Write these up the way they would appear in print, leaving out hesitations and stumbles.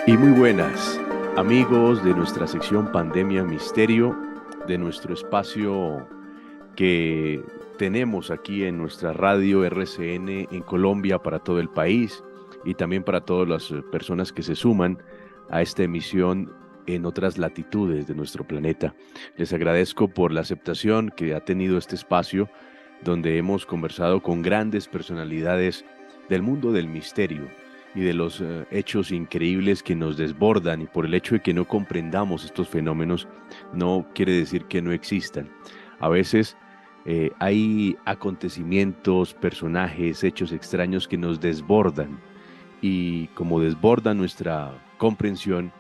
Y muy buenas, amigos de nuestra sección Pandemia Misterio, de nuestro espacio que tenemos aquí en nuestra radio RCN en Colombia para todo el país y también para todas las personas que se suman a esta emisión en otras latitudes de nuestro planeta. Les agradezco por la aceptación que ha tenido este espacio donde hemos conversado con grandes personalidades del mundo del misterio y de los hechos increíbles que nos desbordan, y por el hecho de que no comprendamos estos fenómenos no quiere decir que no existan. A veces hay acontecimientos, personajes, hechos extraños que nos desbordan, y como desbordan nuestra comprensión,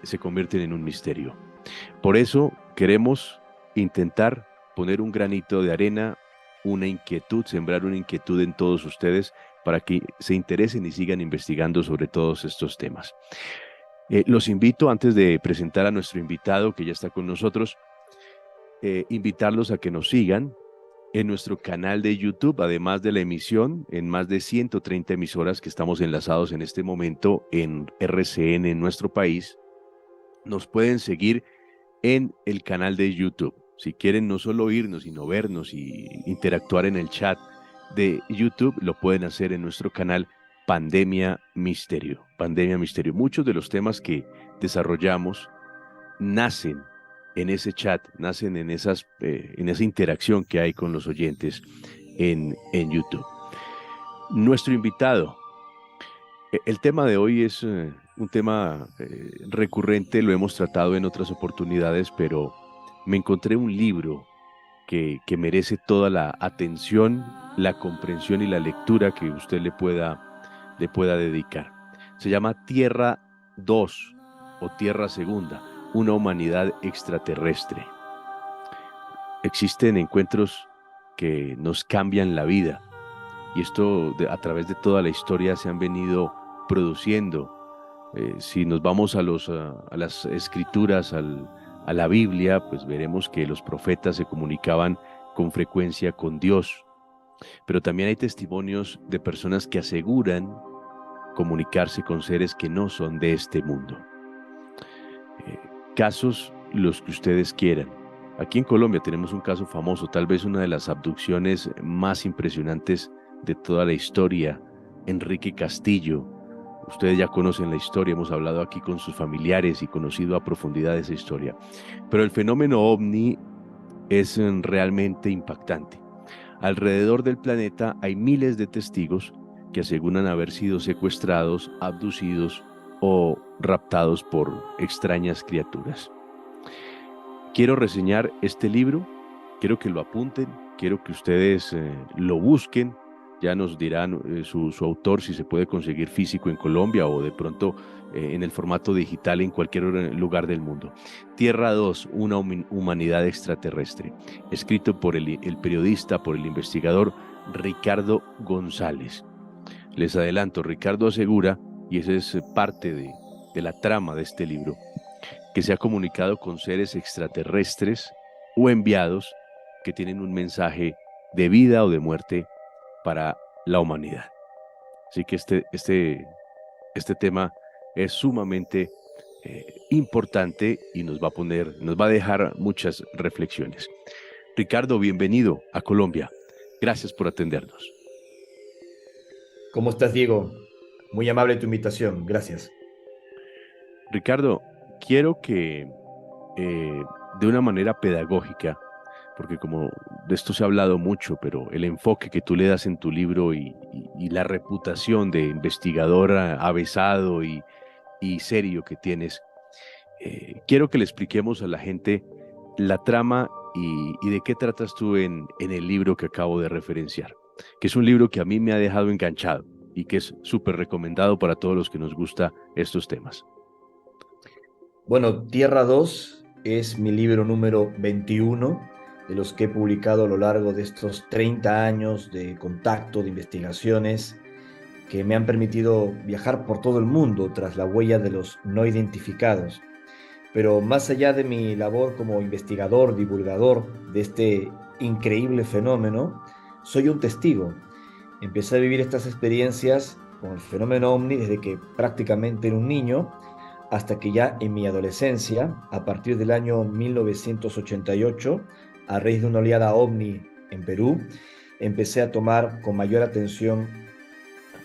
se convierten en un misterio. Por eso queremos intentar poner un granito de arena, una inquietud, sembrar una inquietud en todos ustedes para que se interesen y sigan investigando sobre todos estos temas. Los invito, antes de presentar a nuestro invitado que ya está con nosotros, invitarlos a que nos sigan en nuestro canal de YouTube, además de la emisión en más de 130 emisoras que estamos enlazados en este momento en RCN en nuestro país. Nos pueden seguir en el canal de YouTube. Si quieren no solo oírnos, sino vernos y interactuar en el chat de YouTube, lo pueden hacer en nuestro canal Pandemia Misterio. Pandemia Misterio. Muchos de los temas que desarrollamos nacen en ese chat, nacen en esa interacción que hay con los oyentes en YouTube. Nuestro invitado. El tema de hoy es un tema recurrente, lo hemos tratado en otras oportunidades, pero me encontré un libro que merece toda la atención, la comprensión y la lectura que usted le pueda dedicar. Se llama Tierra 2 o Tierra Segunda, una humanidad extraterrestre. Existen encuentros que nos cambian la vida, y esto a través de toda la historia se han venido produciendo. Si nos vamos a las escrituras, a la Biblia, pues veremos que los profetas se comunicaban con frecuencia con Dios, pero también hay testimonios de personas que aseguran comunicarse con seres que no son de este mundo. Eh, Casos los que ustedes quieran. Aquí en Colombia tenemos un caso famoso, tal vez una de las abducciones más impresionantes de toda la historia, Enrique Castillo. Ustedes ya conocen la historia, hemos hablado aquí con sus familiares y conocido a profundidad esa historia. Pero el fenómeno ovni es realmente impactante. Alrededor del planeta hay miles de testigos que aseguran haber sido secuestrados, abducidos o raptados por extrañas criaturas. Quiero reseñar este libro, quiero que lo apunten, quiero que ustedes lo busquen. Ya nos dirán su autor, si se puede conseguir físico en Colombia o de pronto en el formato digital en cualquier lugar del mundo. Tierra 2, una humanidad extraterrestre, escrito por el periodista, por el investigador Ricardo González. Les adelanto, Ricardo asegura, y esa es parte de la trama de este libro, que se ha comunicado con seres extraterrestres o enviados que tienen un mensaje de vida o de muerte para la humanidad. Así que este tema es sumamente importante y nos va a dejar muchas reflexiones. Ricardo, bienvenido a Colombia. Gracias por atendernos. ¿Cómo estás, Diego? Muy amable tu invitación, gracias. Ricardo, quiero que de una manera pedagógica, porque como de esto se ha hablado mucho, pero el enfoque que tú le das en tu libro y la reputación de investigador avesado y serio que tienes, quiero que le expliquemos a la gente la trama y de qué tratas tú en el libro que acabo de referenciar, que es un libro que a mí me ha dejado enganchado y que es súper recomendado para todos los que nos gusta estos temas. Bueno, Tierra 2 es mi libro número 21 de los que he publicado a lo largo de estos 30 años de contacto, de investigaciones, que me han permitido viajar por todo el mundo tras la huella de los no identificados. Pero más allá de mi labor como investigador, divulgador de este increíble fenómeno, soy un testigo. Empecé a vivir estas experiencias con el fenómeno ovni desde que prácticamente era un niño hasta que ya en mi adolescencia, a partir del año 1988, a raíz de una oleada ovni en Perú, empecé a tomar con mayor atención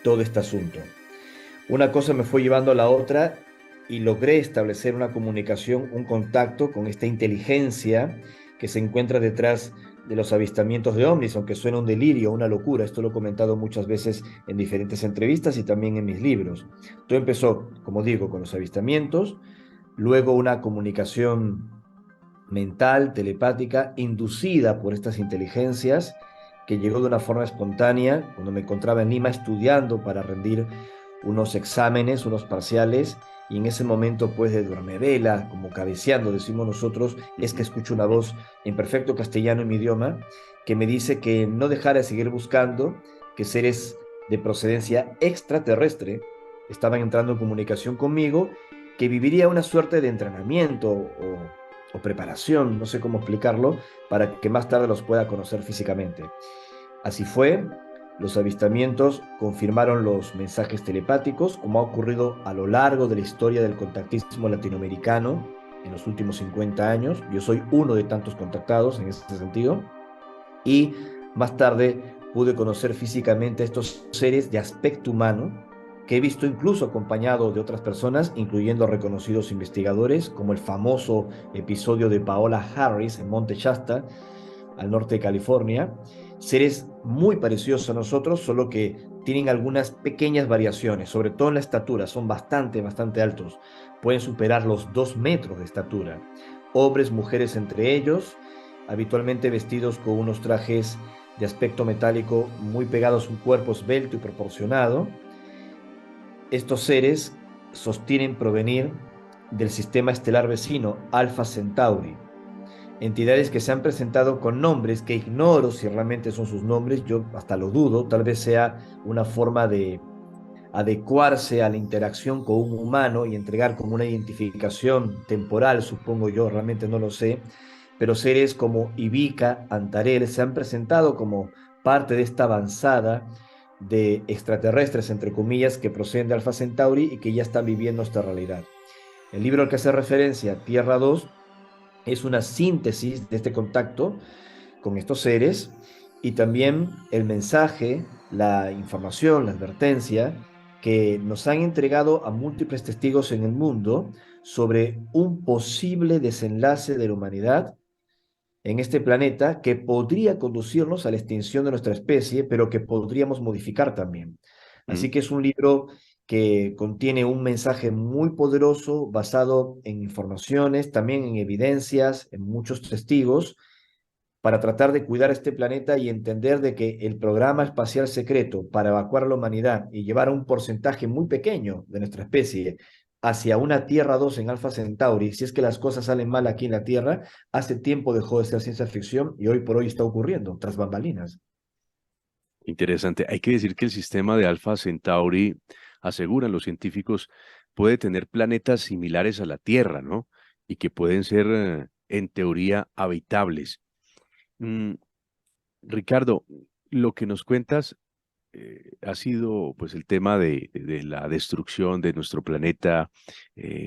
todo este asunto. Una cosa me fue llevando a la otra y logré establecer una comunicación, un contacto con esta inteligencia que se encuentra detrás de los avistamientos de ovnis, aunque suena un delirio, una locura. Esto lo he comentado muchas veces en diferentes entrevistas y también en mis libros. Todo empezó, como digo, con los avistamientos, luego una comunicación mental, telepática, inducida por estas inteligencias, que llegó de una forma espontánea cuando me encontraba en Lima estudiando para rendir unos exámenes, unos parciales, y en ese momento, pues, de duermevela, como cabeceando, decimos nosotros, es que escucho una voz en perfecto castellano en mi idioma, que me dice que no dejara de seguir buscando, que seres de procedencia extraterrestre estaban entrando en comunicación conmigo, que viviría una suerte de entrenamiento o preparación, no sé cómo explicarlo, para que más tarde los pueda conocer físicamente. Así fue, los avistamientos confirmaron los mensajes telepáticos, como ha ocurrido a lo largo de la historia del contactismo latinoamericano en los últimos 50 años. Yo soy uno de tantos contactados en ese sentido. Y más tarde pude conocer físicamente a estos seres de aspecto humano que he visto incluso acompañado de otras personas, incluyendo reconocidos investigadores, como el famoso episodio de Paola Harris en Monte Shasta, al norte de California. Seres muy parecidos a nosotros, solo que tienen algunas pequeñas variaciones, sobre todo en la estatura, son bastante altos, pueden superar los 2 metros de estatura. Hombres, mujeres entre ellos, habitualmente vestidos con unos trajes de aspecto metálico muy pegados a un cuerpo esbelto y proporcionado. Estos seres sostienen provenir del sistema estelar vecino Alpha Centauri, entidades que se han presentado con nombres que ignoro si realmente son sus nombres, yo hasta lo dudo, tal vez sea una forma de adecuarse a la interacción con un humano y entregar como una identificación temporal, supongo yo, realmente no lo sé, pero seres como Ivica, Antarel se han presentado como parte de esta avanzada de extraterrestres, entre comillas, que proceden de Alpha Centauri y que ya están viviendo esta realidad. El libro al que hace referencia, Tierra 2, es una síntesis de este contacto con estos seres y también el mensaje, la información, la advertencia que nos han entregado a múltiples testigos en el mundo sobre un posible desenlace de la humanidad en este planeta que podría conducirnos a la extinción de nuestra especie, pero que podríamos modificar también. Mm. Así que es un libro que contiene un mensaje muy poderoso basado en informaciones, también en evidencias, en muchos testigos, para tratar de cuidar este planeta y entender de que el programa espacial secreto para evacuar a la humanidad y llevar a un porcentaje muy pequeño de nuestra especie hacia una Tierra 2 en Alpha Centauri, si es que las cosas salen mal aquí en la Tierra, hace tiempo dejó de ser ciencia ficción y hoy por hoy está ocurriendo, tras bambalinas. Interesante. Hay que decir que el sistema de Alpha Centauri, aseguran los científicos, puede tener planetas similares a la Tierra, ¿no? Y que pueden ser, en teoría, habitables. Mm, Ricardo, lo que nos cuentas ha sido pues el tema de la destrucción de nuestro planeta,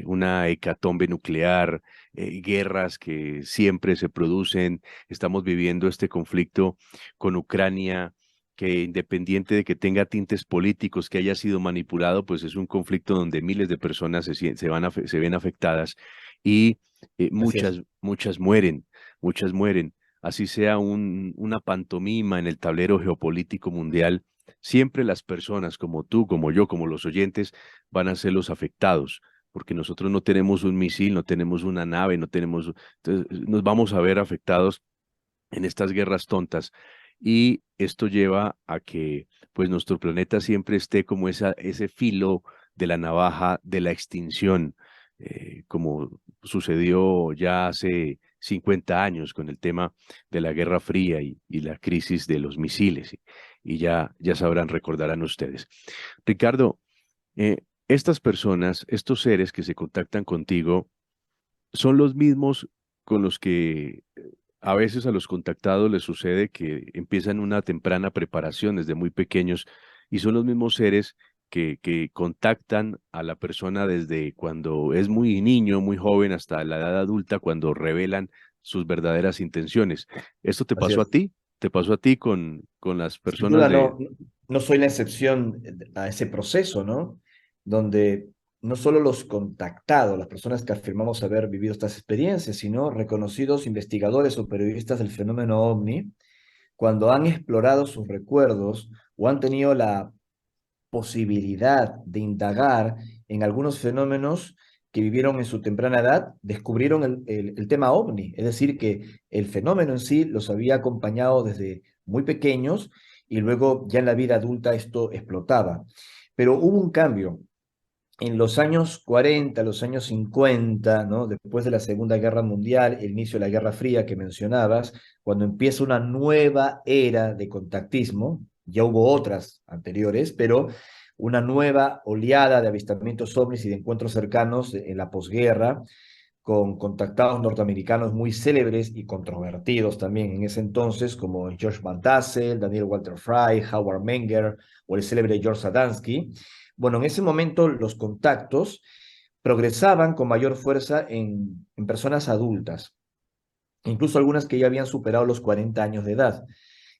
una hecatombe nuclear, guerras que siempre se producen. Estamos viviendo este conflicto con Ucrania, que independiente de que tenga tintes políticos, que haya sido manipulado, pues es un conflicto donde miles de personas se ven afectadas y Así es. muchas mueren, muchas mueren. Así sea una pantomima en el tablero geopolítico mundial, siempre las personas como tú, como yo, como los oyentes, van a ser los afectados, porque nosotros no tenemos un misil, no tenemos una nave, no tenemos, entonces nos vamos a ver afectados en estas guerras tontas. Y esto lleva a que pues nuestro planeta siempre esté como ese filo de la navaja de la extinción, como sucedió ya hace 50 años con el tema de la Guerra Fría y la crisis de los misiles. Y ya sabrán, recordarán ustedes. Ricardo, estas personas, estos seres que se contactan contigo, son los mismos con los que a veces a los contactados les sucede que empiezan una temprana preparación desde muy pequeños y son los mismos seres que contactan a la persona desde cuando es muy niño, muy joven, hasta la edad adulta, cuando revelan sus verdaderas intenciones. ¿Esto te Así pasó a es. ti? ¿Te pasó a ti con las Sin personas duda de... no soy la excepción a ese proceso, ¿no? Donde no solo los contactados, las personas que afirmamos haber vivido estas experiencias, sino reconocidos investigadores o periodistas del fenómeno OVNI, cuando han explorado sus recuerdos o han tenido la posibilidad de indagar en algunos fenómenos que vivieron en su temprana edad, descubrieron el tema ovni, es decir, que el fenómeno en sí los había acompañado desde muy pequeños y luego ya en la vida adulta esto explotaba. Pero hubo un cambio. En los años 40, los años 50, ¿no? Después de la Segunda Guerra Mundial, el inicio de la Guerra Fría que mencionabas, cuando empieza una nueva era de contactismo, ya hubo otras anteriores, pero una nueva oleada de avistamientos ovnis y de encuentros cercanos en la posguerra, con contactados norteamericanos muy célebres y controvertidos también en ese entonces, como George Van Tassel, Daniel Walter Fry, Howard Menger o el célebre George Adamski. Bueno, en ese momento los contactos progresaban con mayor fuerza en personas adultas, incluso algunas que ya habían superado los 40 años de edad.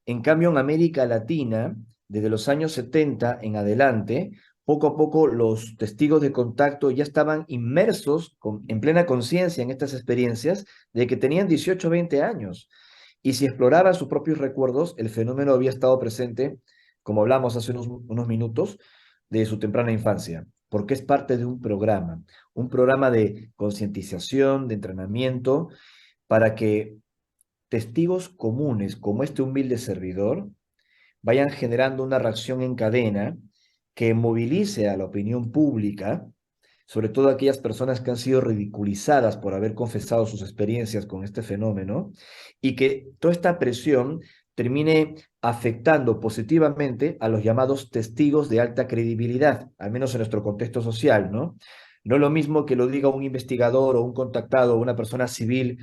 En cambio, en América Latina, desde los años 70 en adelante, poco a poco los testigos de contacto ya estaban inmersos en plena conciencia en estas experiencias de que tenían 18 o 20 años. Y si exploraban sus propios recuerdos, el fenómeno había estado presente, como hablamos hace unos minutos, de su temprana infancia, porque es parte de un programa de concientización, de entrenamiento, para que testigos comunes como este humilde servidor vayan generando una reacción en cadena que movilice a la opinión pública, sobre todo aquellas personas que han sido ridiculizadas por haber confesado sus experiencias con este fenómeno, y que toda esta presión termine afectando positivamente a los llamados testigos de alta credibilidad, al menos en nuestro contexto social, ¿no? No es lo mismo que lo diga un investigador o un contactado o una persona civil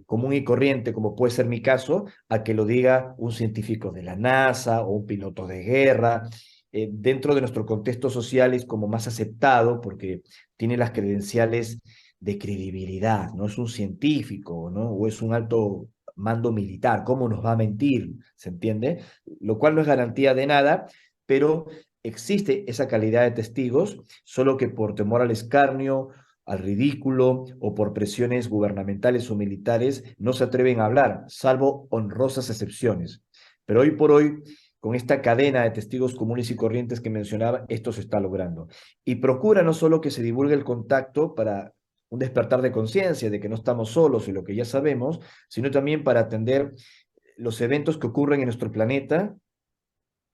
común y corriente, como puede ser mi caso, a que lo diga un científico de la NASA o un piloto de guerra. Dentro de nuestro contexto social es como más aceptado porque tiene las credenciales de credibilidad, no es un científico, ¿no? O es un alto mando militar, ¿cómo nos va a mentir? ¿Se entiende? Lo cual no es garantía de nada, pero existe esa calidad de testigos, solo que por temor al escarnio, al ridículo o por presiones gubernamentales o militares, no se atreven a hablar, salvo honrosas excepciones. Pero hoy por hoy, con esta cadena de testigos comunes y corrientes que mencionaba, esto se está logrando. Y procura no solo que se divulgue el contacto para un despertar de conciencia de que no estamos solos y lo que ya sabemos, sino también para atender los eventos que ocurren en nuestro planeta,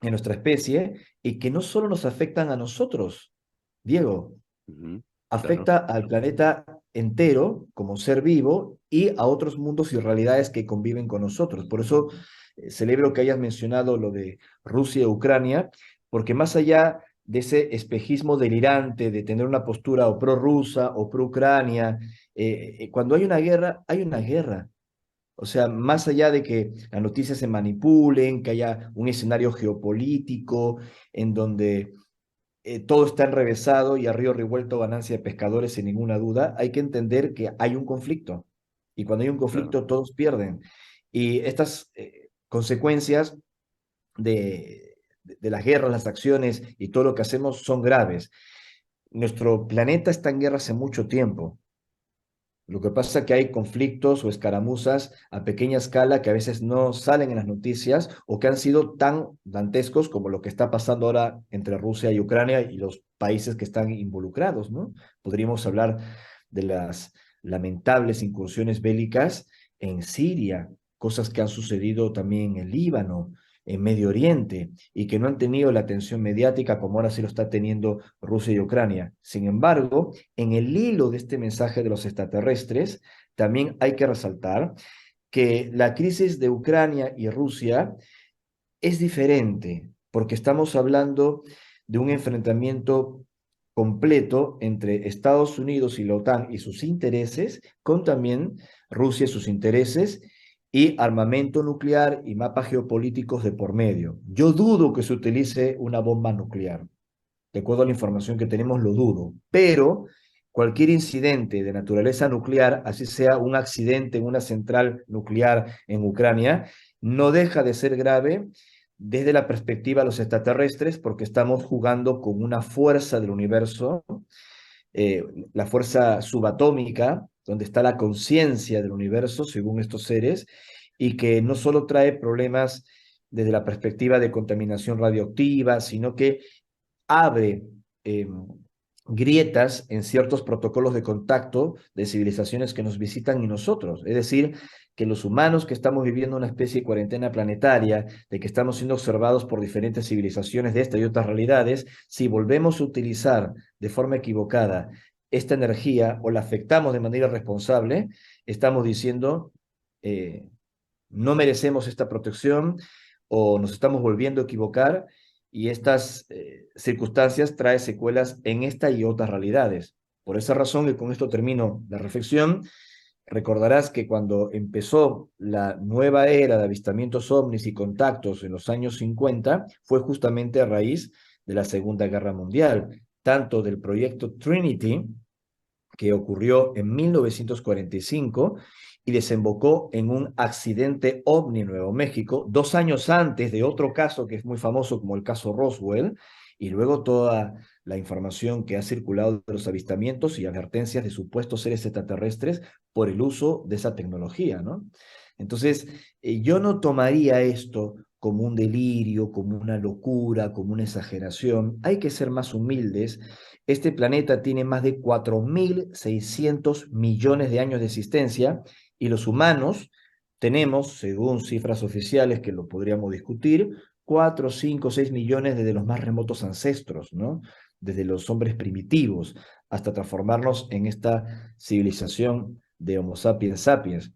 en nuestra especie, y que no solo nos afectan a nosotros, Diego, Ujú, claro, afecta al planeta entero como ser vivo y a otros mundos y realidades que conviven con nosotros. Por eso celebro que hayas mencionado lo de Rusia y Ucrania, porque más allá de ese espejismo delirante de tener una postura o prorrusa o pro-Ucrania, cuando hay una guerra, hay una guerra. O sea, más allá de que las noticias se manipulen, que haya un escenario geopolítico en donde todo está enrevesado y a río revuelto ganancia de pescadores sin ninguna duda, hay que entender que hay un conflicto. Y cuando hay un claro. conflicto, todos pierden. Y estas consecuencias de las guerras, las acciones y todo lo que hacemos son graves. Nuestro planeta está en guerra hace mucho tiempo. Lo que pasa es que hay conflictos o escaramuzas a pequeña escala que a veces no salen en las noticias o que han sido tan dantescos como lo que está pasando ahora entre Rusia y Ucrania y los países que están involucrados, ¿no? Podríamos hablar de las lamentables incursiones bélicas en Siria, cosas que han sucedido también en Líbano, en Medio Oriente, y que no han tenido la atención mediática como ahora sí lo está teniendo Rusia y Ucrania. Sin embargo, en el hilo de este mensaje de los extraterrestres, también hay que resaltar que la crisis de Ucrania y Rusia es diferente, porque estamos hablando de un enfrentamiento completo entre Estados Unidos y la OTAN y sus intereses, con también Rusia y sus intereses, y armamento nuclear y mapas geopolíticos de por medio. Yo dudo que se utilice una bomba nuclear. de acuerdo a la información que tenemos, lo dudo. Pero cualquier incidente de naturaleza nuclear, así sea un accidente en una central nuclear en Ucrania, no deja de ser grave desde la perspectiva de los extraterrestres, porque estamos jugando con una fuerza del universo, eh, la fuerza subatómica, donde está la conciencia del universo, según estos seres, y que no solo trae problemas desde la perspectiva de contaminación radioactiva, sino que abre eh, grietas en ciertos protocolos de contacto de civilizaciones que nos visitan y nosotros. Es decir, que los humanos que estamos viviendo una especie de cuarentena planetaria, de que estamos siendo observados por diferentes civilizaciones de esta y otras realidades, si volvemos a utilizar de forma equivocada esta energía o la afectamos de manera responsable, estamos diciendo, eh, no merecemos esta protección o nos estamos volviendo a equivocar y estas circunstancias traen secuelas en esta y otras realidades. Por esa razón, y con esto termino la reflexión, recordarás que cuando empezó la nueva era de avistamientos ovnis y contactos en los años 50, fue justamente a raíz de la Segunda Guerra Mundial, tanto del proyecto Trinity, que ocurrió en 1945 y desembocó en un accidente ovni en Nuevo México, 2 años antes de otro caso que es muy famoso como el caso Roswell, y luego toda la información que ha circulado de los avistamientos y advertencias de supuestos seres extraterrestres por el uso de esa tecnología, ¿no? Entonces, yo no tomaría esto como un delirio, como una locura, como una exageración. Hay que ser más humildes. Este planeta tiene más de 4.600 millones de años de existencia y los humanos tenemos, según cifras oficiales que lo podríamos discutir, 4, 5, 6 millones desde los más remotos ancestros, ¿no? Desde los hombres primitivos hasta transformarnos en esta civilización de Homo sapiens sapiens.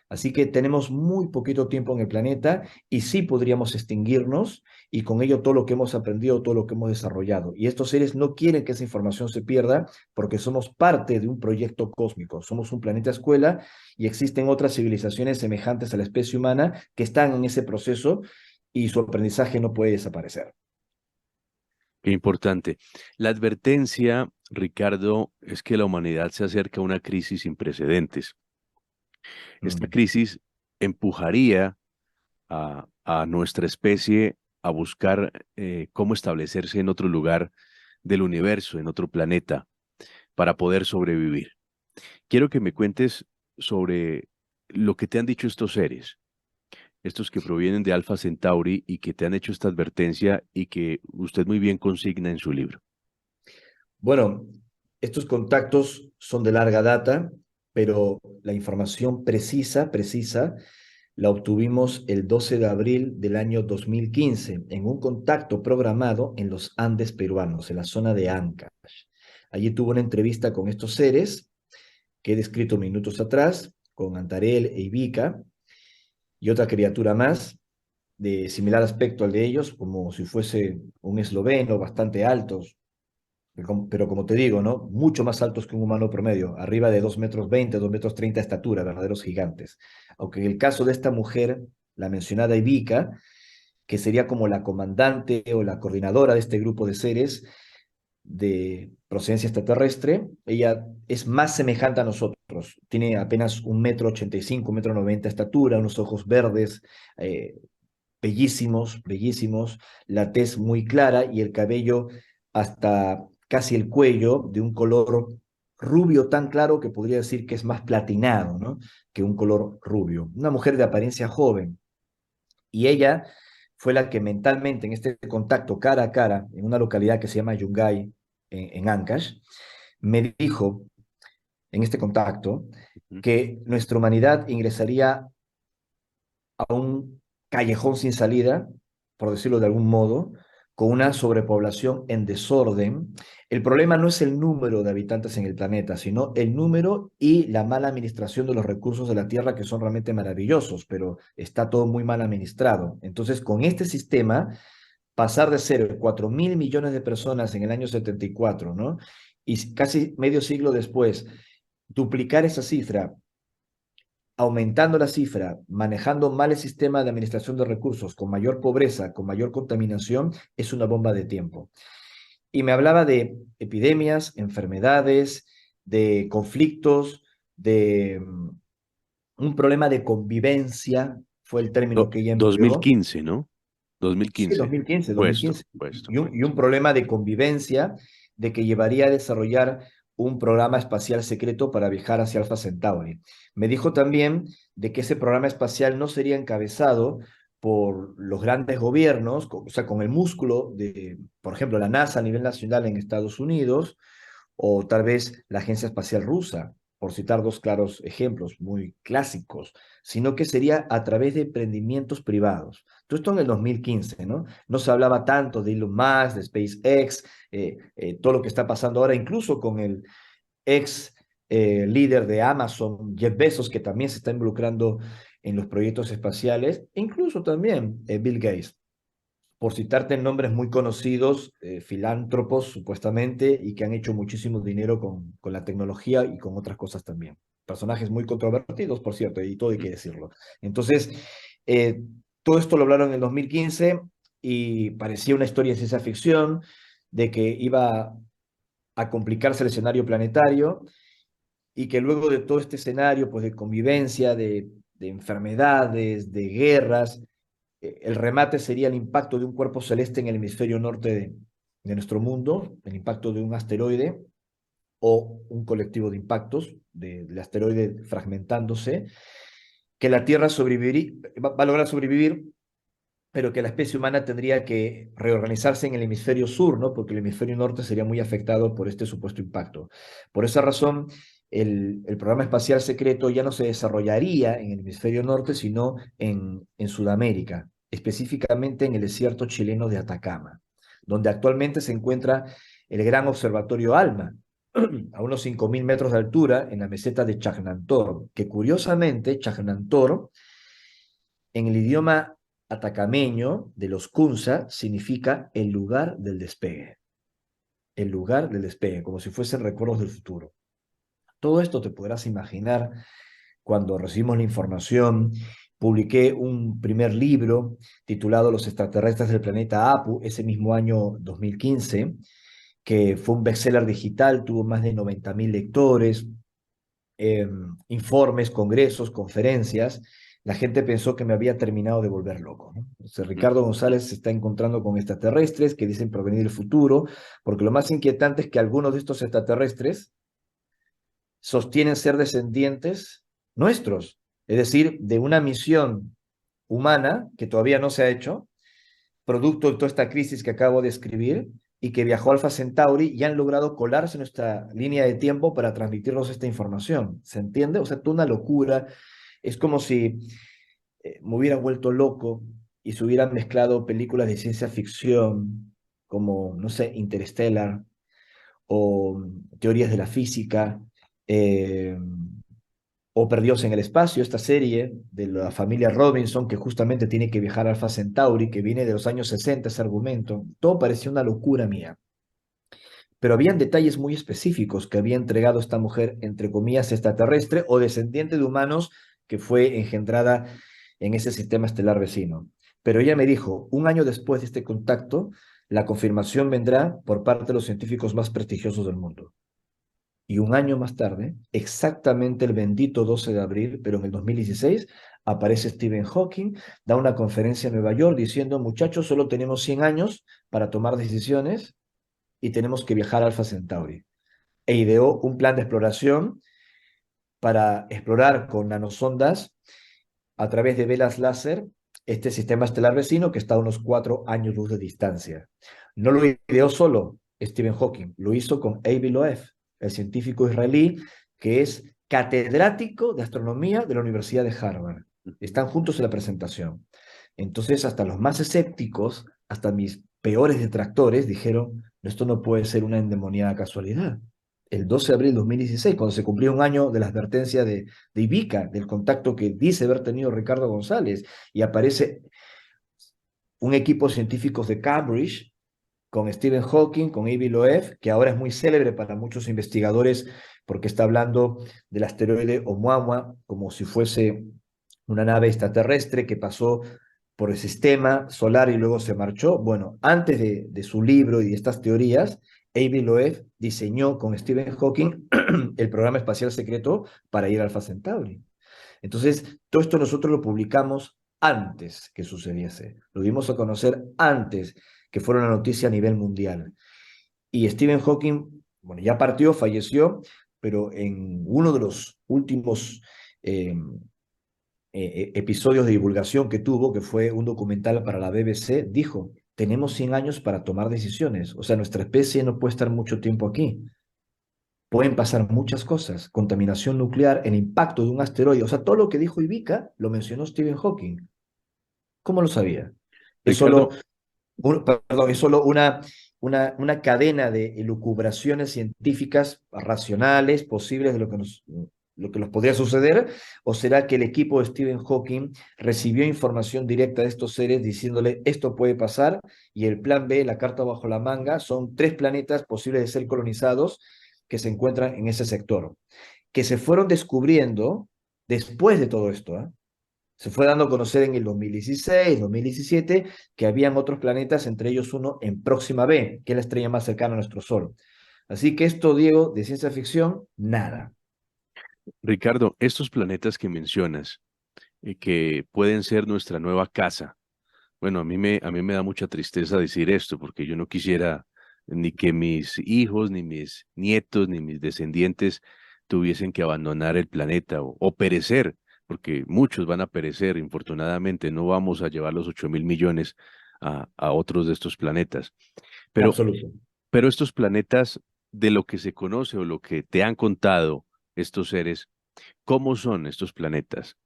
Así que tenemos muy poquito tiempo en el planeta y sí podríamos extinguirnos y con ello todo lo que hemos aprendido, todo lo que hemos desarrollado. Y estos seres no quieren que esa información se pierda porque somos parte de un proyecto cósmico, somos un planeta escuela y existen otras civilizaciones semejantes a la especie humana que están en ese proceso y su aprendizaje no puede desaparecer. Qué importante. La advertencia, Ricardo, es que la humanidad se acerca a una crisis sin precedentes. Esta Mm. crisis empujaría a nuestra especie a buscar cómo establecerse en otro lugar del universo, en otro planeta, para poder sobrevivir. Quiero que me cuentes sobre lo que te han dicho estos seres, estos que provienen de Alpha Centauri y que te han hecho esta advertencia y que usted muy bien consigna en su libro. Bueno, estos contactos son de larga data, pero la información precisa, la obtuvimos el 12 de abril del año 2015 en un contacto programado en los Andes peruanos, en la zona de Ancash. Allí tuve una entrevista con estos seres que he descrito minutos atrás, con Antarel e Ivica y otra criatura más de similar aspecto al de ellos, como si fuese un esloveno bastante altos, pero como te digo, ¿no? Mucho más altos que un humano promedio, arriba de 2,20 m, 2,30 m de estatura, verdaderos gigantes. Aunque en el caso de esta mujer, la mencionada Ivica, que sería como la comandante o la coordinadora de este grupo de seres de procedencia extraterrestre, ella es más semejante a nosotros. Tiene apenas 1,85 m, 1,90 m de estatura, unos ojos verdes, bellísimos, bellísimos, la tez muy clara y el cabello hasta casi el cuello de un color rubio tan claro que podría decir que es más platinado, ¿no? Que un color rubio. Una mujer de apariencia joven. Y ella fue la que mentalmente en este contacto cara a cara, en una localidad que se llama Yungay, en Ancash, me dijo en este contacto Ujú. que nuestra humanidad ingresaría a un callejón sin salida, por decirlo de algún modo, con una sobrepoblación en desorden. El problema no es el número de habitantes en el planeta, sino el número y la mala administración de los recursos de la Tierra, que son realmente maravillosos, pero está todo muy mal administrado. Entonces, con este sistema, pasar de ser 4.000 millones de personas en el año 74, ¿no? Y casi medio siglo después, duplicar esa cifra aumentando la cifra, manejando mal el sistema de administración de recursos, con mayor pobreza, con mayor contaminación, es una bomba de tiempo. y me hablaba de epidemias, enfermedades, de conflictos, de un problema de convivencia, fue el término que ella empleó. 2015, ¿no? Sí, 2015. 2015, Puesto, 2015. puesto, Y un puesto. problema de convivencia de que llevaría a desarrollar un programa espacial secreto para viajar hacia Alpha Centauri. Me dijo también de que ese programa espacial no sería encabezado por los grandes gobiernos, o sea, con el músculo de, por ejemplo, la NASA a nivel nacional en Estados Unidos, o tal vez la Agencia Espacial Rusa, por citar dos claros ejemplos muy clásicos, sino que sería a través de emprendimientos privados. Todo esto en el 2015, ¿no? No se hablaba tanto de Elon Musk, de SpaceX, todo lo que está pasando ahora, incluso con el ex líder de Amazon, Jeff Bezos, que también se está involucrando en los proyectos espaciales, e incluso también Bill Gates, por citarte nombres muy conocidos, filántropos supuestamente, y que han hecho muchísimo dinero con la tecnología y con otras cosas también. Personajes muy controvertidos, por cierto, y todo hay que decirlo. Entonces, eh, todo esto lo hablaron en el 2015 y parecía una historia de ciencia ficción, de que iba a complicarse el escenario planetario y que luego de todo este escenario, pues de convivencia, de enfermedades, de guerras, el remate sería el impacto de un cuerpo celeste en el hemisferio norte de nuestro mundo, el impacto de un asteroide o un colectivo de impactos del asteroide fragmentándose, que la Tierra sobreviviría, va a lograr sobrevivir, pero que la especie humana tendría que reorganizarse en el hemisferio sur, ¿no? Porque el hemisferio norte sería muy afectado por este supuesto impacto. Por esa razón, el programa espacial secreto ya no se desarrollaría en el hemisferio norte, sino en Sudamérica, específicamente en el desierto chileno de Atacama, donde actualmente se encuentra el gran observatorio ALMA, a unos 5.000 metros de altura en la meseta de Chajnantor, que curiosamente Chajnantor en el idioma atacameño de los Kunza significa el lugar del despegue, el lugar del despegue, como si fuesen recuerdos del futuro. Todo esto te podrás imaginar cuando recibimos la información. Publiqué un primer libro titulado Los extraterrestres del planeta Apu, ese mismo año 2015, que fue un bestseller digital, tuvo más de 90.000 lectores, informes, congresos, conferencias. La gente pensó que me había terminado de volver loco, ¿no? Entonces, Ricardo González se está encontrando con extraterrestres que dicen provenir del futuro, porque lo más inquietante es que algunos de estos extraterrestres sostienen ser descendientes nuestros, es decir, de una misión humana que todavía no se ha hecho, producto de toda esta crisis que acabo de escribir, y que viajó a Alpha Centauri y han logrado colarse en nuestra línea de tiempo para transmitirnos esta información. ¿Se entiende? O sea, toda una locura. Es como si me hubiera vuelto loco y se hubieran mezclado películas de ciencia ficción como, no sé, Interstellar o teorías de la física, eh, o Perdidos en el Espacio, esta serie de la familia Robinson que justamente tiene que viajar a Alpha Centauri, que viene de los años 60, ese argumento. Todo parecía una locura mía. Pero habían detalles muy específicos que había entregado esta mujer, entre comillas, extraterrestre o descendiente de humanos que fue engendrada en ese sistema estelar vecino. Pero ella me dijo, un año después de este contacto, la confirmación vendrá por parte de los científicos más prestigiosos del mundo. Y un año más tarde, exactamente el bendito 12 de abril, pero en el 2016, aparece Stephen Hawking, da una conferencia en Nueva York diciendo, muchachos, solo tenemos 100 años para tomar decisiones y tenemos que viajar a Alpha Centauri. E ideó un plan de exploración para explorar con nanosondas a través de velas láser este sistema estelar vecino que está a unos 4 años luz de distancia. No lo ideó solo Stephen Hawking, lo hizo con Avi Loeb, el científico israelí que es catedrático de astronomía de la Universidad de Harvard. Están juntos en la presentación. Entonces, hasta los más escépticos, hasta mis peores detractores, dijeron, esto no puede ser una endemoniada casualidad. El 12 de abril de 2016, cuando se cumplió un año de la advertencia de Ivica, del contacto que dice haber tenido Ricardo González, y aparece un equipo de científicos de Cambridge, con Stephen Hawking, con Avi Loeb, que ahora es muy célebre para muchos investigadores porque está hablando del asteroide Oumuamua como si fuese una nave extraterrestre que pasó por el sistema solar y luego se marchó. Bueno, antes de su libro y de estas teorías, Avi Loeb diseñó con Stephen Hawking el programa espacial secreto para ir a Alpha Centauri. Entonces, todo esto nosotros lo publicamos antes que sucediese, lo dimos a conocer antes que fuera una noticia a nivel mundial. Y Stephen Hawking, bueno, ya partió, falleció, pero en uno de los últimos eh, episodios de divulgación que tuvo, que fue un documental para la BBC, dijo, tenemos 100 años para tomar decisiones, o sea, nuestra especie no puede estar mucho tiempo aquí. Pueden pasar muchas cosas, contaminación nuclear, el impacto de un asteroide, o sea, todo lo que dijo Ivica lo mencionó Stephen Hawking. ¿Cómo lo sabía? Es solo, Ricardo, perdón, es solo una cadena de elucubraciones científicas racionales, posibles de lo que nos podría suceder, o será que el equipo de Stephen Hawking recibió información directa de estos seres diciéndole esto puede pasar y el plan B, la carta bajo la manga, son 3 planetas posibles de ser colonizados que se encuentran en ese sector, que se fueron descubriendo después de todo esto, ¿eh? Se fue dando a conocer en el 2016, 2017, que habían otros planetas, entre ellos uno en Próxima B, que es la estrella más cercana a nuestro Sol. Así que esto, Diego, de ciencia ficción, nada. Ricardo, estos planetas que mencionas, que pueden ser nuestra nueva casa. Bueno, a mí me da mucha tristeza decir esto, porque yo no quisiera ni que mis hijos, ni mis nietos, ni mis descendientes tuviesen que abandonar el planeta o perecer, porque muchos van a perecer, infortunadamente, no vamos a llevar los 8.000 millones a otros de estos planetas. En Pero, absoluto. pero estos planetas, de lo que se conoce o lo que te han contado estos seres, ¿cómo son estos planetas?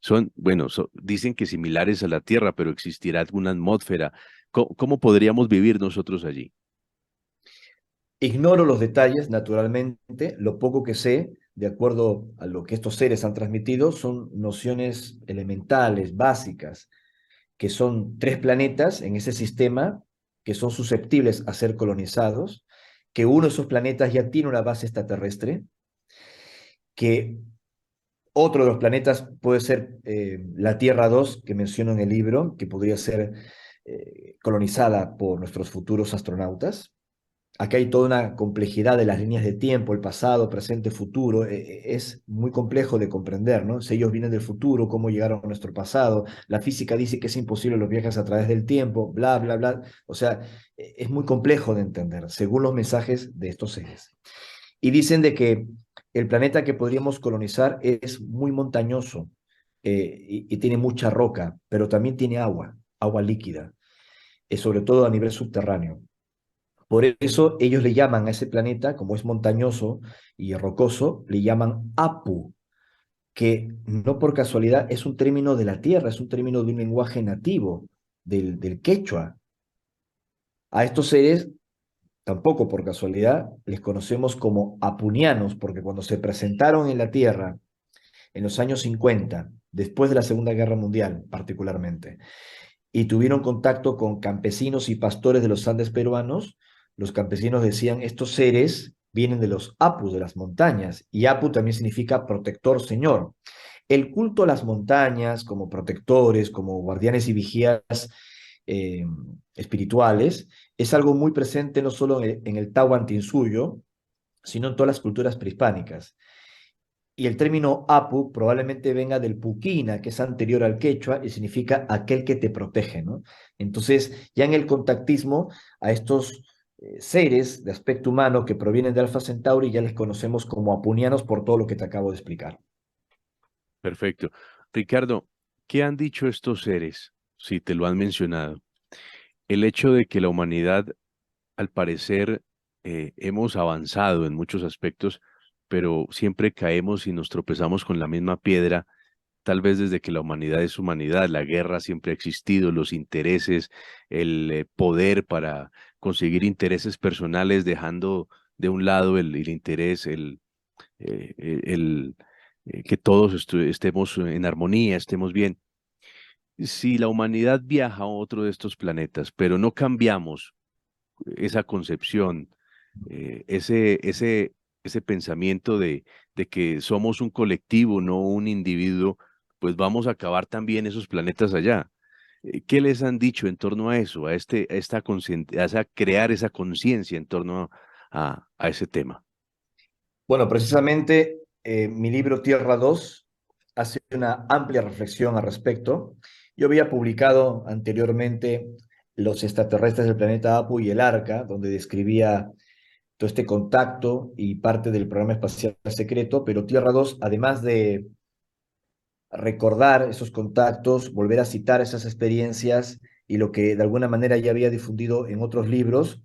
Son, bueno, dicen que similares a la Tierra, pero existirá alguna atmósfera. ¿Cómo podríamos vivir nosotros allí? Ignoro los detalles, naturalmente. Lo poco que sé, de acuerdo a lo que estos seres han transmitido, son nociones elementales, básicas, que son 3 planetas en ese sistema que son susceptibles a ser colonizados, que uno de esos planetas ya tiene una base extraterrestre, que otro de los planetas puede ser la Tierra 2 que menciono en el libro, que podría ser colonizada por nuestros futuros astronautas. Acá hay toda una complejidad de las líneas de tiempo, el pasado, presente, futuro. Es muy complejo de comprender, ¿no? Si ellos vienen del futuro, cómo llegaron a nuestro pasado. La física dice que es imposible los viajes a través del tiempo, bla, bla, bla. O sea, es muy complejo de entender, según los mensajes de estos seres. Y dicen de que el planeta que podríamos colonizar es muy montañoso y tiene mucha roca, pero también tiene agua, agua líquida, sobre todo a nivel subterráneo. Por eso ellos le llaman a ese planeta, como es montañoso y rocoso, le llaman Apu, que no por casualidad es un término de la tierra, es un término de un lenguaje nativo, del quechua. A estos seres, tampoco por casualidad, les conocemos como apunianos, porque cuando se presentaron en la tierra en los años 50, después de la Segunda Guerra Mundial particularmente, y tuvieron contacto con campesinos y pastores de los Andes peruanos, los campesinos decían, estos seres vienen de los Apus, de las montañas, y Apu también significa protector, señor. El culto a las montañas como protectores, como guardianes y vigías eh, espirituales, es algo muy presente no solo en el Tahuantinsuyo, sino en todas las culturas prehispánicas. Y el término Apu probablemente venga del Puquina, que es anterior al quechua y significa aquel que te protege, ¿no? Entonces, ya en el contactismo, a estos seres de aspecto humano que provienen de Alpha Centauri ya les conocemos como apunianos por todo lo que te acabo de explicar. Perfecto. Ricardo, ¿qué han dicho estos seres? Si te lo han mencionado. El hecho de que la humanidad, al parecer, hemos avanzado en muchos aspectos, pero siempre caemos y nos tropezamos con la misma piedra. Tal vez desde que la humanidad es humanidad, la guerra siempre ha existido, los intereses, el poder para conseguir intereses personales, dejando de un lado el interés, eh, el, que todos estemos en armonía, estemos bien. Si la humanidad viaja a otro de estos planetas, pero no cambiamos esa concepción, ese pensamiento de que somos un colectivo, no un individuo, pues vamos a acabar también esos planetas allá. ¿Qué les han dicho en torno a eso, a esta crear esa conciencia en torno a ese tema? Bueno, precisamente mi libro Tierra 2 hace una amplia reflexión al respecto. Yo había publicado anteriormente Los extraterrestres del planeta Apu y el Arca, donde describía todo este contacto y parte del programa espacial secreto, pero Tierra 2, además de recordar esos contactos, volver a citar esas experiencias y lo que de alguna manera ya había difundido en otros libros,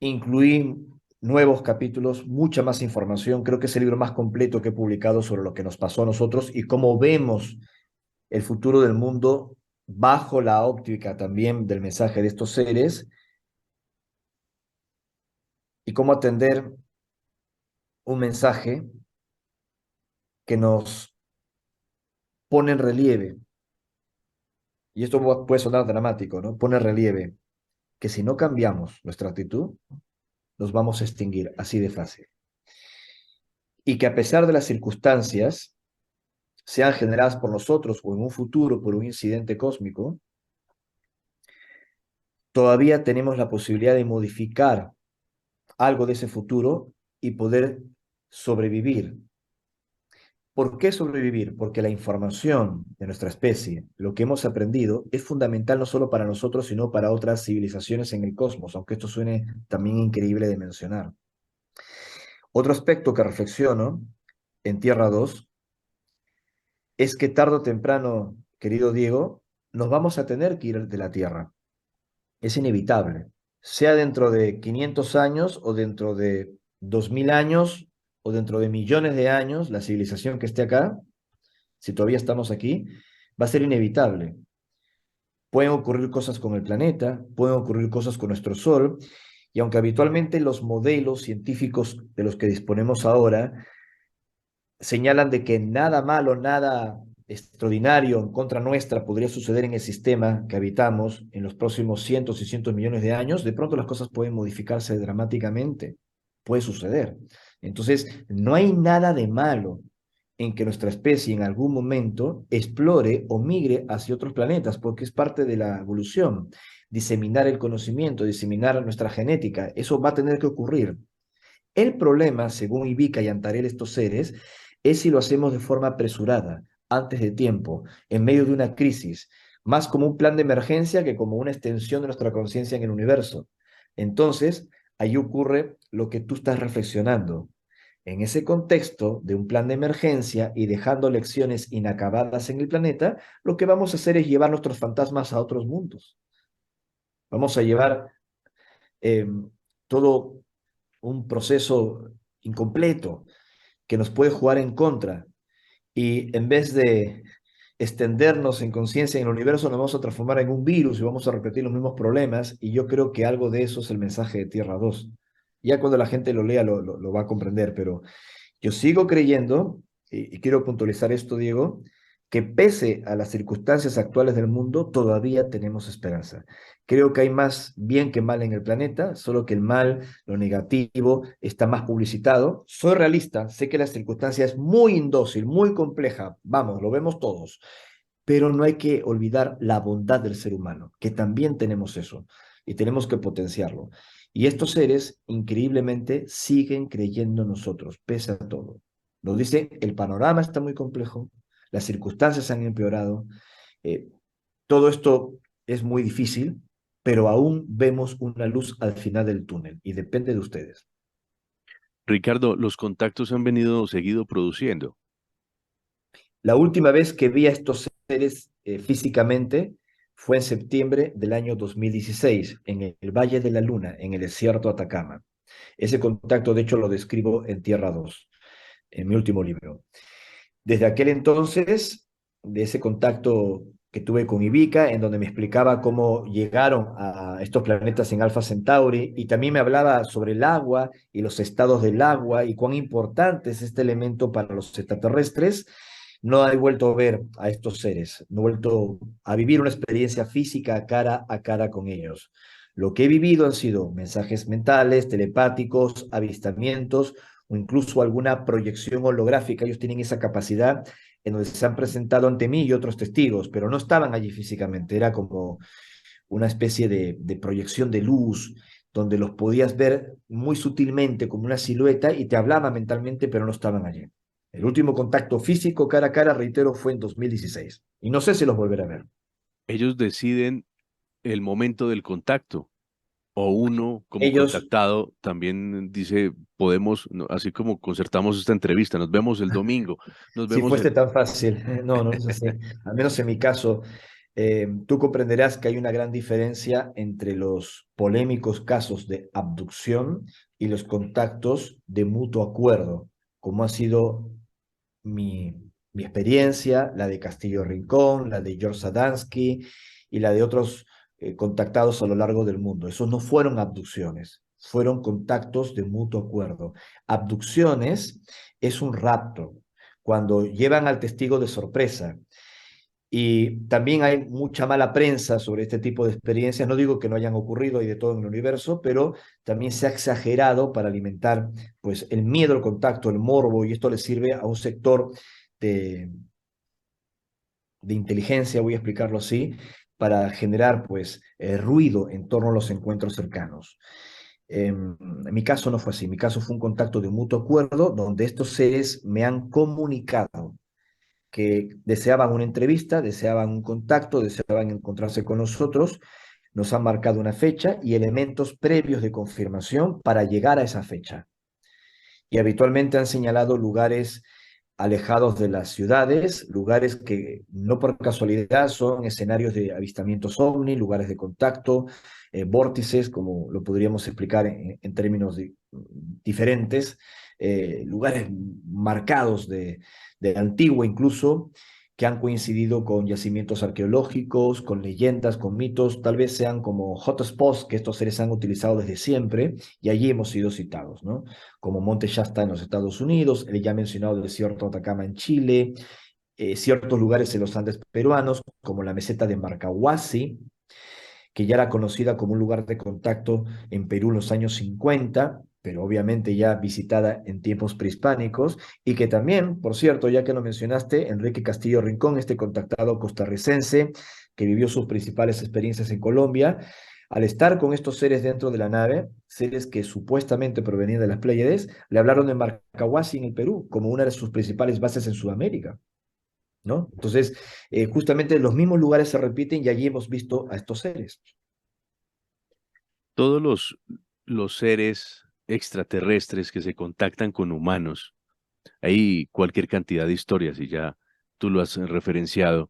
incluí nuevos capítulos, mucha más información. Creo que es el libro más completo que he publicado sobre lo que nos pasó a nosotros y cómo vemos el futuro del mundo bajo la óptica también del mensaje de estos seres y cómo atender un mensaje que nos pone en relieve, y esto puede sonar dramático, ¿no? Pone en relieve que si no cambiamos nuestra actitud, nos vamos a extinguir así de fácil. Y que a pesar de las circunstancias, sean generadas por nosotros o en un futuro por un incidente cósmico, todavía tenemos la posibilidad de modificar algo de ese futuro y poder sobrevivir. ¿Por qué sobrevivir? Porque la información de nuestra especie, lo que hemos aprendido, es fundamental no solo para nosotros, sino para otras civilizaciones en el cosmos, aunque esto suene también increíble de mencionar. Otro aspecto que reflexiono en Tierra 2 es que tarde o temprano, querido Diego, nos vamos a tener que ir de la Tierra. Es inevitable, sea dentro de 500 años o dentro de 2000 años o dentro de millones de años, la civilización que esté acá, si todavía estamos aquí, va a ser inevitable. Pueden ocurrir cosas con el planeta, pueden ocurrir cosas con nuestro Sol, y aunque habitualmente los modelos científicos de los que disponemos ahora señalan de que nada malo, nada extraordinario en contra nuestra podría suceder en el sistema que habitamos en los próximos cientos y cientos de millones de años, de pronto las cosas pueden modificarse dramáticamente. Puede suceder. Entonces, no hay nada de malo en que nuestra especie en algún momento explore o migre hacia otros planetas, porque es parte de la evolución. Diseminar el conocimiento, diseminar nuestra genética, eso va a tener que ocurrir. El problema, según Ivica y Antarel, estos seres, es si lo hacemos de forma apresurada, antes de tiempo, en medio de una crisis, más como un plan de emergencia que como una extensión de nuestra conciencia en el universo. Entonces, ahí ocurre lo que tú estás reflexionando. En ese contexto de un plan de emergencia y dejando lecciones inacabadas en el planeta, lo que vamos a hacer es llevar nuestros fantasmas a otros mundos. Vamos a llevar eh, todo un proceso incompleto que nos puede jugar en contra. Y en vez de extendernos en conciencia en el universo, nos vamos a transformar en un virus y vamos a repetir los mismos problemas. Y yo creo que algo de eso es el mensaje de Tierra 2. Ya cuando la gente lo lea lo va a comprender, pero yo sigo creyendo, y quiero puntualizar esto, Diego, que pese a las circunstancias actuales del mundo, todavía tenemos esperanza. Creo que hay más bien que mal en el planeta, solo que el mal, lo negativo, está más publicitado. Soy realista, sé que la circunstancia es muy indócil, muy compleja, vamos, lo vemos todos, pero no hay que olvidar la bondad del ser humano, que también tenemos eso y tenemos que potenciarlo. Y estos seres, increíblemente, siguen creyendo en nosotros, pese a todo. Nos dice, el panorama está muy complejo, las circunstancias han empeorado, eh, todo esto es muy difícil, pero aún vemos una luz al final del túnel y depende de ustedes. Ricardo, los contactos han venido seguido produciendo. La última vez que vi a estos seres físicamente fue en septiembre del año 2016, en el Valle de la Luna, en el desierto de Atacama. Ese contacto, de hecho, lo describo en Tierra 2, en mi último libro. Desde aquel entonces, de ese contacto que tuve con Ivica, en donde me explicaba cómo llegaron a estos planetas en Alpha Centauri, y también me hablaba sobre el agua y los estados del agua y cuán importante es este elemento para los extraterrestres, no he vuelto a ver a estos seres, no he vuelto a vivir una experiencia física cara a cara con ellos. Lo que he vivido han sido mensajes mentales, telepáticos, avistamientos o incluso alguna proyección holográfica. Ellos tienen esa capacidad en donde se han presentado ante mí y otros testigos, pero no estaban allí físicamente, era como una especie de proyección de luz, donde los podías ver muy sutilmente como una silueta y te hablaban mentalmente, pero no estaban allí. El último contacto físico cara a cara, reitero, fue en 2016. Y no sé si los volveré a ver. Ellos deciden el momento del contacto. O uno como Ellos, contactado también dice, podemos, así como concertamos esta entrevista, nos vemos el domingo, nos si vemos fuese el... tan fácil, no, no es así. Al menos en mi caso, tú comprenderás que hay una gran diferencia entre los polémicos casos de abducción y los contactos de mutuo acuerdo, como ha sido mi, mi experiencia, la de Castillo Rincón, la de George Sadansky y la de otros contactados a lo largo del mundo. Esos no fueron abducciones, fueron contactos de mutuo acuerdo. Abducciones es un rapto, cuando llevan al testigo de sorpresa. Y también hay mucha mala prensa sobre este tipo de experiencias. No digo que no hayan ocurrido y de todo en el universo, pero también se ha exagerado para alimentar pues, el miedo al contacto, el morbo, y esto le sirve a un sector de, de inteligencia, voy a explicarlo así, para generar pues, ruido en torno a los encuentros cercanos. En mi caso no fue así, mi caso fue un contacto de mutuo acuerdo donde estos seres me han comunicado que deseaban una entrevista, deseaban un contacto, deseaban encontrarse con nosotros, nos han marcado una fecha y elementos previos de confirmación para llegar a esa fecha. Y habitualmente han señalado lugares alejados de las ciudades, lugares que no por casualidad son escenarios de avistamientos ovni, lugares de contacto, vórtices, como lo podríamos explicar en términos diferentes, lugares marcados de antiguo incluso, que han coincidido con yacimientos arqueológicos, con leyendas, con mitos, tal vez sean como hotspots que estos seres han utilizado desde siempre y allí hemos sido citados, ¿no? Como Monte Shasta en los Estados Unidos, el ya mencionado desierto de Atacama en Chile, ciertos lugares en los Andes peruanos, como la meseta de Marcahuasi, que ya era conocida como un lugar de contacto en Perú en los años 50, pero obviamente ya visitada en tiempos prehispánicos, y que también, por cierto, ya que lo mencionaste, Enrique Castillo Rincón, este contactado costarricense que vivió sus principales experiencias en Colombia, al estar con estos seres dentro de la nave, seres que supuestamente provenían de las Pléyades, le hablaron de Marcahuasi en el Perú como una de sus principales bases en Sudamérica, ¿no? Entonces, justamente los mismos lugares se repiten y allí hemos visto a estos seres. Todos los seres extraterrestres que se contactan con humanos, hay cualquier cantidad de historias y ya tú lo has referenciado,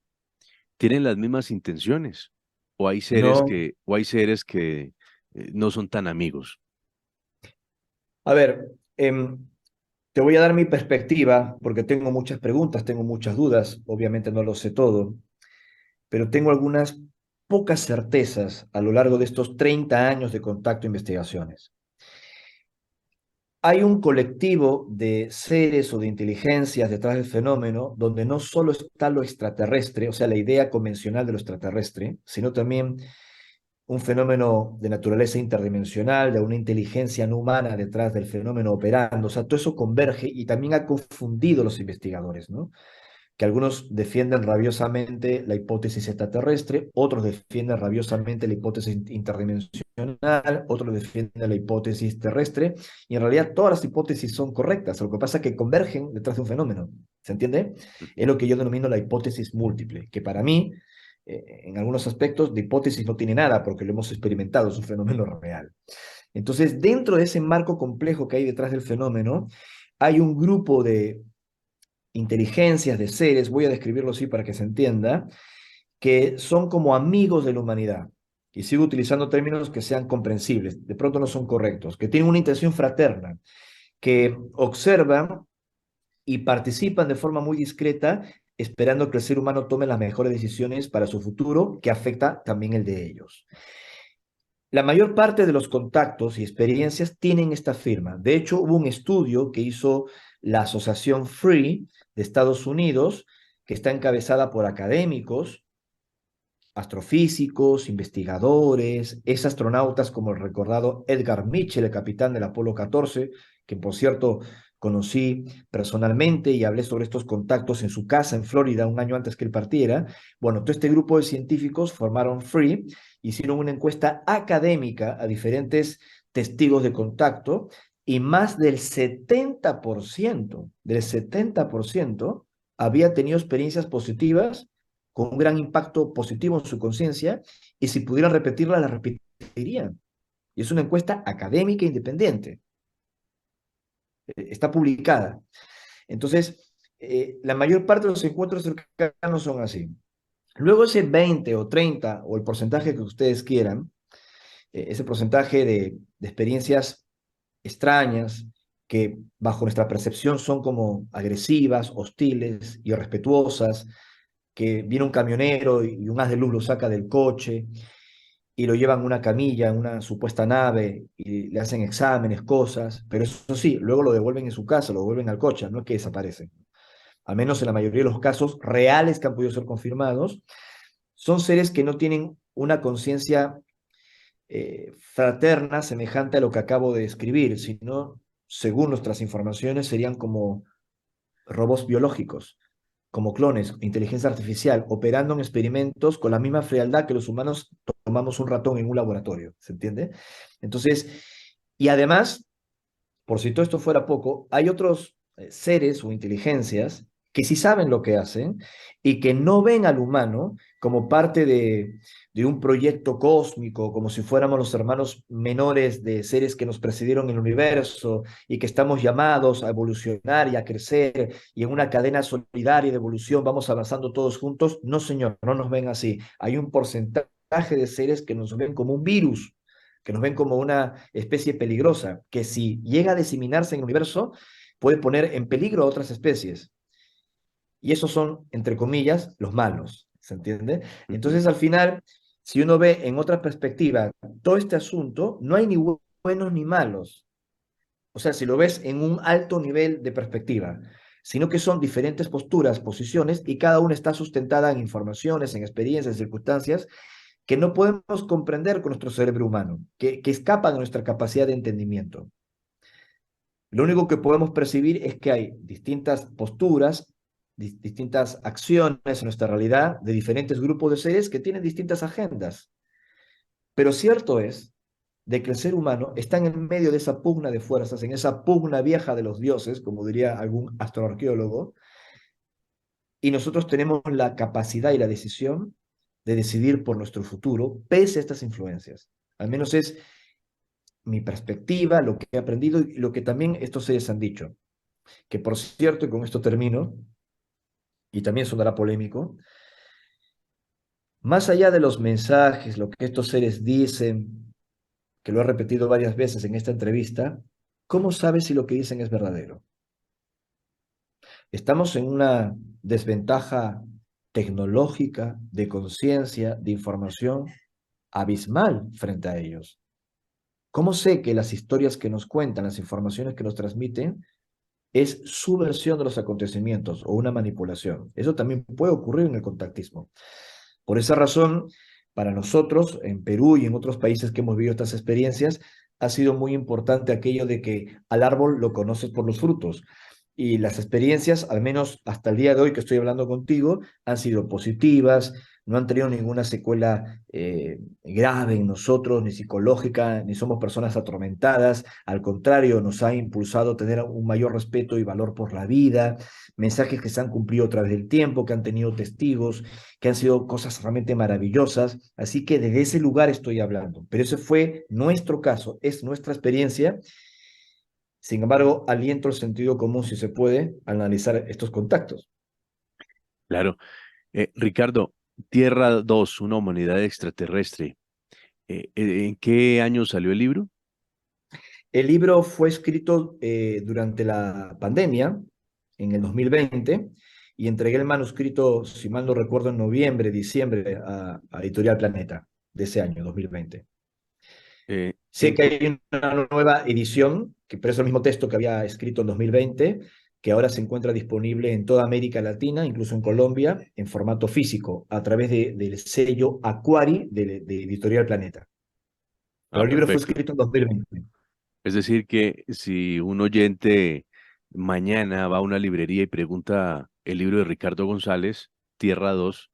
tienen las mismas intenciones No, o hay seres que no son tan amigos. a ver, te voy a dar mi perspectiva porque tengo muchas preguntas, tengo muchas dudas, obviamente no lo sé todo, pero tengo algunas pocas certezas a lo largo de estos 30 años de contacto e investigaciones. Hay un colectivo de seres o de inteligencias detrás del fenómeno donde no solo está lo extraterrestre, o sea, la idea convencional de lo extraterrestre, sino también un fenómeno de naturaleza interdimensional, de una inteligencia no humana detrás del fenómeno operando. O sea, todo eso converge y también ha confundido a los investigadores, ¿no? Que algunos defienden rabiosamente la hipótesis extraterrestre, otros defienden rabiosamente la hipótesis interdimensional, otros defienden la hipótesis terrestre, y en realidad todas las hipótesis son correctas. Lo que pasa es que convergen detrás de un fenómeno. ¿Se entiende? Es lo que yo denomino la hipótesis múltiple, que para mí, en algunos aspectos, de hipótesis no tiene nada porque lo hemos experimentado, es un fenómeno real. Entonces, dentro de ese marco complejo que hay detrás del fenómeno, hay un grupo de inteligencias, de seres, voy a describirlo así para que se entienda, que son como amigos de la humanidad. Y sigo utilizando términos que sean comprensibles, de pronto no son correctos, que tienen una intención fraterna, que observan y participan de forma muy discreta, esperando que el ser humano tome las mejores decisiones para su futuro, que afecta también el de ellos. La mayor parte de los contactos y experiencias tienen esta firma. De hecho, hubo un estudio que hizo la Asociación Free de Estados Unidos, que está encabezada por académicos, astrofísicos, investigadores, astronautas como el recordado Edgar Mitchell, el capitán del Apolo 14, que por cierto conocí personalmente y hablé sobre estos contactos en su casa en Florida un año antes que él partiera. Bueno, todo este grupo de científicos formaron FREE, hicieron una encuesta académica a diferentes testigos de contacto y más del 70% había tenido experiencias positivas con un gran impacto positivo en su conciencia y si pudieran repetirla, la repetirían. Y es una encuesta académica independiente, está publicada. Entonces, la mayor parte de los encuentros cercanos son así. Luego ese 20 o 30 o el porcentaje que ustedes quieran, ese porcentaje de experiencias extrañas que bajo nuestra percepción son como agresivas, hostiles, irrespetuosas, que viene un camionero y un haz de luz lo saca del coche y lo llevan en una camilla, en una supuesta nave, y le hacen exámenes, cosas, pero eso sí, luego lo devuelven en su casa, lo devuelven al coche, no es que desaparecen. Al menos en la mayoría de los casos reales que han podido ser confirmados, son seres que no tienen una conciencia fraterna semejante a lo que acabo de describir, sino, según nuestras informaciones, serían como robots biológicos, como clones, inteligencia artificial, operando en experimentos con la misma frialdad que los humanos tomamos un ratón en un laboratorio, ¿se entiende? Entonces, y además, por si todo esto fuera poco, hay otros seres o inteligencias que sí saben lo que hacen y que no ven al humano como parte de un proyecto cósmico, como si fuéramos los hermanos menores de seres que nos precedieron en el universo y que estamos llamados a evolucionar y a crecer y en una cadena solidaria de evolución vamos avanzando todos juntos. No, señor, no nos ven así. Hay un porcentaje de seres que nos ven como un virus, que nos ven como una especie peligrosa, que si llega a diseminarse en el universo, puede poner en peligro a otras especies. Y esos son, entre comillas, los malos, ¿se entiende? Ujú. Entonces, al final, si uno ve en otra perspectiva todo este asunto, no hay ni buenos ni malos. O sea, si lo ves en un alto nivel de perspectiva, sino que son diferentes posturas, posiciones, y cada una está sustentada en informaciones, en experiencias, en circunstancias que no podemos comprender con nuestro cerebro humano, que escapan de nuestra capacidad de entendimiento. Lo único que podemos percibir es que hay distintas posturas, distintas acciones en nuestra realidad de diferentes grupos de seres que tienen distintas agendas. Pero cierto es de que el ser humano está en el medio de esa pugna de fuerzas, en esa pugna vieja de los dioses, como diría algún astroarqueólogo, y nosotros tenemos la capacidad y la decisión de decidir por nuestro futuro, pese a estas influencias. Al menos es mi perspectiva, lo que he aprendido y lo que también estos seres han dicho. Que por cierto, y con esto termino, y también sonará polémico, más allá de los mensajes, lo que estos seres dicen, que lo he repetido varias veces en esta entrevista, ¿cómo sabes si lo que dicen es verdadero? Estamos en una desventaja tecnológica, de conciencia, de información abismal frente a ellos. ¿Cómo sé que las historias que nos cuentan, las informaciones que nos transmiten, es su versión de los acontecimientos o una manipulación? Eso también puede ocurrir en el contactismo. Por esa razón, para nosotros, en Perú y en otros países que hemos vivido estas experiencias, ha sido muy importante aquello de que al árbol lo conoces por los frutos. Y las experiencias, al menos hasta el día de hoy que estoy hablando contigo, han sido positivas, no han tenido ninguna secuela grave en nosotros, ni psicológica, ni somos personas atormentadas. Al contrario, nos ha impulsado a tener un mayor respeto y valor por la vida, mensajes que se han cumplido a través del tiempo, que han tenido testigos, que han sido cosas realmente maravillosas. Así que desde ese lugar estoy hablando. Pero ese fue nuestro caso, es nuestra experiencia. Sin embargo, aliento el sentido común, si se puede, al analizar estos contactos. Claro. Ricardo, Tierra 2, una humanidad extraterrestre. ¿En qué año salió el libro? El libro fue escrito durante la pandemia, en el 2020, y entregué el manuscrito, si mal no recuerdo, en noviembre, diciembre, a Editorial Planeta de ese año, 2020. Sé En, que hay una nueva edición, pero es el mismo texto que había escrito en 2020, que ahora se encuentra disponible en toda América Latina, incluso en Colombia, en formato físico, a través del sello Aquari de Editorial Planeta. Pero el libro fue perfecto. escrito en 2020. Es decir, que si un oyente mañana va a una librería y pregunta el libro de Ricardo González, Tierra 2,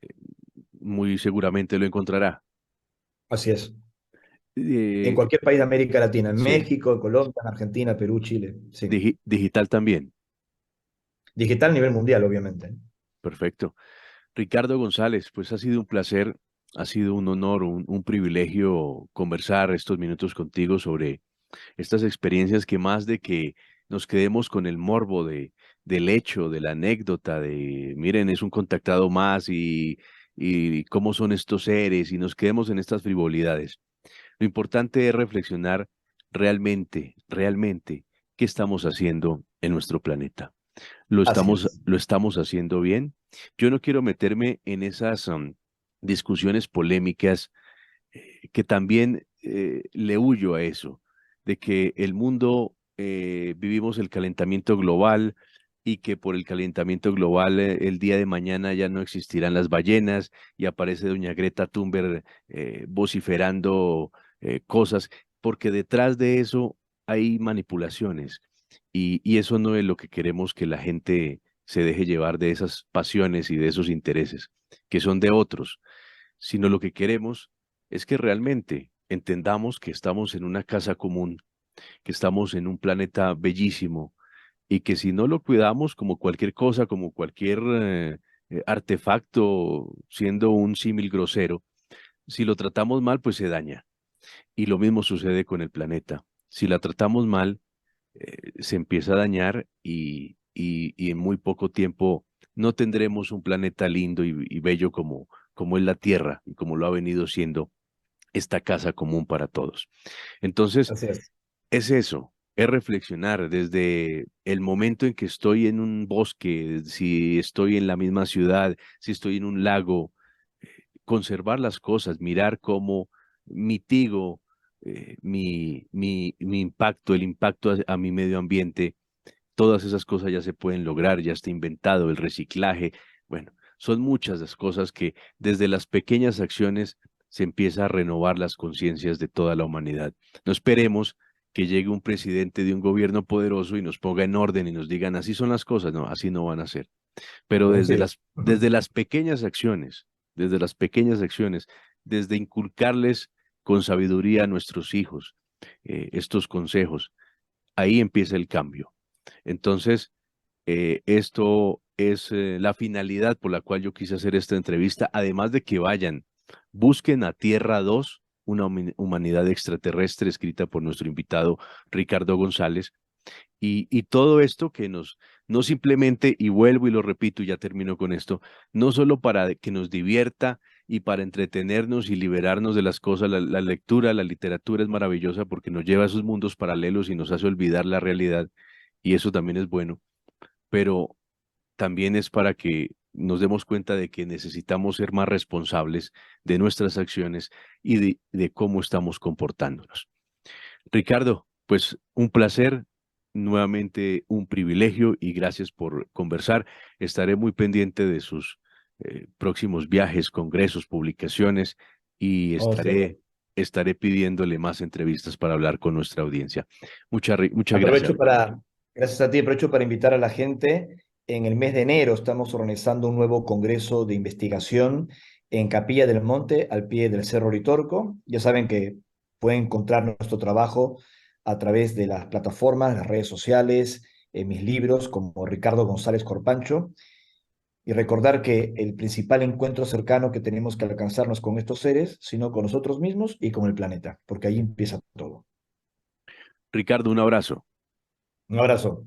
eh, muy seguramente lo encontrará. Así es. En Eh, cualquier país de América Latina, en sí, México, en Colombia, en Argentina, Perú, Chile. Sí. digital también. Digital a nivel mundial, obviamente. Perfecto. Ricardo González, pues ha sido un placer, ha sido un honor, un privilegio conversar estos minutos contigo sobre estas experiencias que más de que nos quedemos con el morbo del hecho, de la anécdota, de miren, es un contactado más y cómo son estos seres y nos quedemos en estas frivolidades. Lo importante es reflexionar realmente, qué estamos haciendo en nuestro planeta. Así es. Lo estamos haciendo bien? Yo no quiero meterme en esas discusiones polémicas que también le huyo a eso, de que el mundo vivimos el calentamiento global y que por el calentamiento global el día de mañana ya no existirán las ballenas y aparece doña Greta Thunberg vociferando cosas, porque detrás de eso hay manipulaciones y eso no es lo que queremos que la gente se deje llevar de esas pasiones y de esos intereses que son de otros, sino lo que queremos es que realmente entendamos que estamos en una casa común, que estamos en un planeta bellísimo y que si no lo cuidamos como cualquier cosa, como cualquier artefacto, siendo un símil grosero, si lo tratamos mal, pues se daña. Y lo mismo sucede con el planeta. Si la tratamos mal, se empieza a dañar y en muy poco tiempo no tendremos un planeta lindo y bello como es la Tierra y como lo ha venido siendo esta casa común para todos. Entonces, Así es. es eso, es reflexionar desde el momento en que estoy en un bosque, si estoy en la misma ciudad, si estoy en un lago, conservar las cosas, mirar cómo mitigo mi impacto, el impacto a mi medio ambiente. Todas esas cosas ya se pueden lograr, ya está inventado el reciclaje. Bueno, son muchas las cosas que desde las pequeñas acciones se empieza a renovar las conciencias de toda la humanidad. No esperemos que llegue un presidente de un gobierno poderoso y nos ponga en orden y nos digan así son las cosas. No, así no van a ser. Pero Coincido. desde las pequeñas acciones, desde las pequeñas acciones, desde inculcarles con sabiduría a nuestros hijos estos consejos, ahí empieza el cambio. Entonces, esto es la finalidad por la cual yo quise hacer esta entrevista, además de que vayan, busquen a Tierra 2, una humanidad extraterrestre escrita por nuestro invitado Ricardo González, y todo esto que no simplemente, y vuelvo y lo repito y ya termino con esto, no solo para que nos divierta y para entretenernos y liberarnos de las cosas, la lectura, la literatura es maravillosa porque nos lleva a esos mundos paralelos y nos hace olvidar la realidad, y eso también es bueno, pero también es para que nos demos cuenta de que necesitamos ser más responsables de nuestras acciones y de cómo estamos comportándonos. Ricardo, pues un placer, nuevamente un privilegio y gracias por conversar. Estaré muy pendiente de sus próximos viajes, congresos, publicaciones y Oh, seguro. estaré pidiéndole más entrevistas para hablar con nuestra audiencia. Muchas gracias, Aprovecho Ricardo. para, gracias a ti, aprovecho para invitar a la gente. En el mes de enero estamos organizando un nuevo congreso de investigación en Capilla del Monte, al pie del Cerro Ritorco. Ya saben que pueden encontrar nuestro trabajo a través de las plataformas, las redes sociales, en mis libros como Ricardo González Corpancho. Y recordar que el principal encuentro cercano que tenemos que alcanzarnos con estos seres, sino con nosotros mismos y con el planeta, porque ahí empieza todo. Ricardo, un abrazo. Un abrazo.